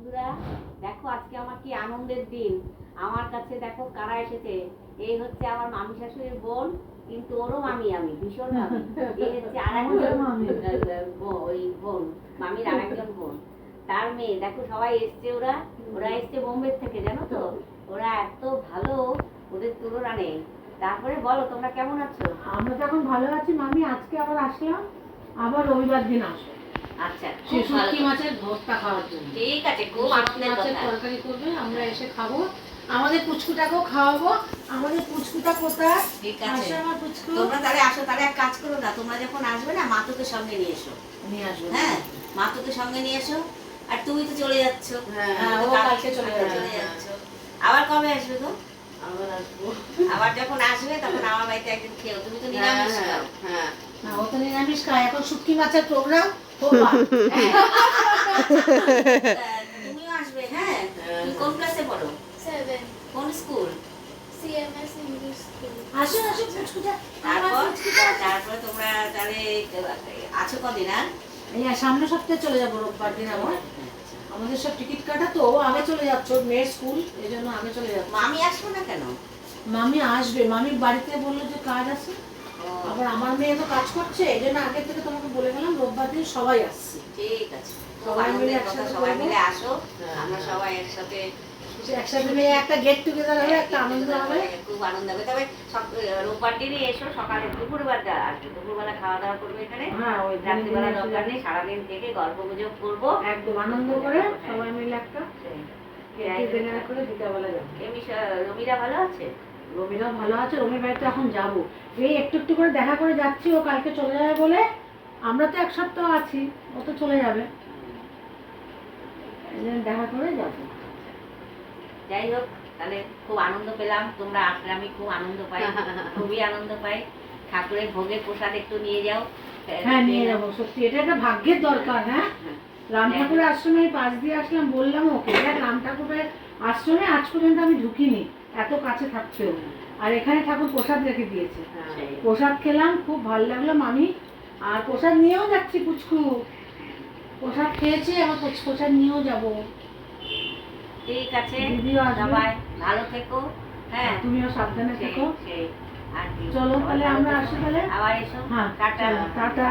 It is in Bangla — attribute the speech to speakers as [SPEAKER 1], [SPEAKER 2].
[SPEAKER 1] বন্ধুরা দেখো আজকে আমার কি আনন্দের দিন। আমার কাছে দেখো কারা এসেছে। এই হচ্ছে আমার মামি শাশুড়ির বোন, কিন্তু ওরও মামি, আমি ভীষণ মামি। এই হচ্ছে আরেকজন ওই বোন, মামির আরেকজন বোন, তার মেয়ে। দেখো সবাই এসছে, ওরা ওরা এসছে বোম্বে থেকে, জানো তো। ওরা এত ভালো, ওদের তুলনা নেই। তারপরে বলো তোমরা কেমন আছো?
[SPEAKER 2] আমরা তো এখন ভালো আছি মামি। আজকে আবার আসলাম, আবার রবিবার দিন আসো।
[SPEAKER 1] আচ্ছা,
[SPEAKER 2] শুটকি মাছের ভর্তা খাওয়ার জন্য।
[SPEAKER 1] ঠিক আছে, খুব আনন্দের
[SPEAKER 2] মাছের
[SPEAKER 1] কথা।
[SPEAKER 2] তরকারি করবে, আমরা এসে খাবো। আমাদের পুচকুটাকেও খাওয়াবো। আমাদের পুচকুটা কোথায়?
[SPEAKER 1] ঠিক আছে,
[SPEAKER 2] আসো আমার পুচকু।
[SPEAKER 1] তোমরা তাহলে আসো। তাহলে এক কাজ করো না, তোমরা যখন আসবে না মাতুকে সঙ্গে নিয়ে এসো।
[SPEAKER 2] নিয়ে আসবো।
[SPEAKER 1] হ্যাঁ, মাতুকে সঙ্গে নিয়ে এসো। আর তুমি তো চলে যাচ্ছ।
[SPEAKER 2] হ্যাঁ, ও কালকে চলে
[SPEAKER 1] যাচ্ছ। আবার কবে আসবে গো?
[SPEAKER 2] আবার আসবো।
[SPEAKER 1] আবার যখন আসবে তখন আমার বাড়িতে একদিন খেও। তুমি তো নিরামিষ খাও।
[SPEAKER 2] হ্যাঁ, ও তো নিরামিষ খায়। এখন শুটকি মাছের প্রোগ্রাম।
[SPEAKER 1] তুমিও আসবে। হ্যাঁ, তুমি কোন ক্লাসে পড়ো?
[SPEAKER 3] 7
[SPEAKER 1] কোন স্কুল?
[SPEAKER 3] CMS English School.
[SPEAKER 2] আসো আসো পুচকুটা।
[SPEAKER 1] তারপরে তোমরা তাহলে আছো কদিন? আর
[SPEAKER 2] এই সামনে সপ্তাহে চলে যাবো রোববার দিন আবার। আমাদের সব টিকিট কাটা তো, ও আগে চলে যাচ্ছে, ওর মেয়ের স্কুল, এই জন্য আগে চলে যাচ্ছে।
[SPEAKER 1] মামি আসবো না কেন?
[SPEAKER 2] মামি আসবে, মামির বাড়িতে বললো যে কাজ আছে। আবার আমার মেয়ে তো কাজ করছে, এই জন্য আগে থেকে তোমাকে বলে গেলাম রোববার দিন সবাই আসছে।
[SPEAKER 1] ঠিক আছে,
[SPEAKER 2] সবাই মিলে
[SPEAKER 1] সবাই মিলে আসো। আমরা সবাই একসাথে
[SPEAKER 2] একসাথে মিলে একটা গেট টুগেদার হবে, একটা আনন্দ হবে।
[SPEAKER 1] খুব আনন্দ হবে। তবে রোববার দিনই এসো, সকালে দুপুরবেলা আসবে, দুপুরবেলা খাওয়া দাওয়া করবে এখানে।
[SPEAKER 2] হ্যাঁ, ওই
[SPEAKER 1] রাত্রিবেলা দরকার নেই, সারাদিন থেকে গল্প গুজব করবো,
[SPEAKER 2] একদম আনন্দ করে সবাই মিলে একটা ডিনার করে বিকালবেলা যাবো।
[SPEAKER 1] রমিরা ভালো আছে?
[SPEAKER 2] রমিরাও ভালো আছে। রমির বাড়িতে এখন যাবো, এই একটু একটু করে দেখা করে যাচ্ছি। ও কালকে চলে যাবে বলে, আমরা তো এক সপ্তাহ আছি, ও তো চলে যাবে, এই জন্য দেখা করে যাবো।
[SPEAKER 1] যাই হোক, তাহলে খুব আনন্দ পেলাম, তোমরা আসলে আমি খুব আনন্দ পাই, খুবই আনন্দ পাই। ঠাকুরের ভোগের প্রসাদ একটু নিয়ে যাও।
[SPEAKER 2] হ্যাঁ, নিয়ে যাবো। সত্যি এটা একটা ভাগ্যের দরকার। হ্যাঁ, রাম ঠাকুরের আশ্রমে পাশ দিয়ে আসলাম, বললাম ওকে দেখ রাম ঠাকুরের আশ্রমে আজ পর্যন্ত আমি ঢুকিনি, এত কাছে থাকতেও। আর এখানে ঠাকুর প্রসাদ রেখে দিয়েছে, প্রসাদ খেলাম, খুব ভালো লাগলো মামি। আর প্রসাদ নিয়েও যাচ্ছি, পুচকু প্রসাদ খেয়েছে, আমার প্রসাদ নিয়েও যাবো।
[SPEAKER 1] ঠিক আছে,
[SPEAKER 2] দিদিও আসবে।
[SPEAKER 1] সবাই ভালো থেকো। হ্যাঁ,
[SPEAKER 2] তুমিও সাবধানে থেকো।
[SPEAKER 1] আর কি,
[SPEAKER 2] চলো তাহলে আমরা আসি তাহলে।
[SPEAKER 1] আবার এসো।
[SPEAKER 2] হ্যাঁ,
[SPEAKER 1] টাটা।
[SPEAKER 2] টাটা।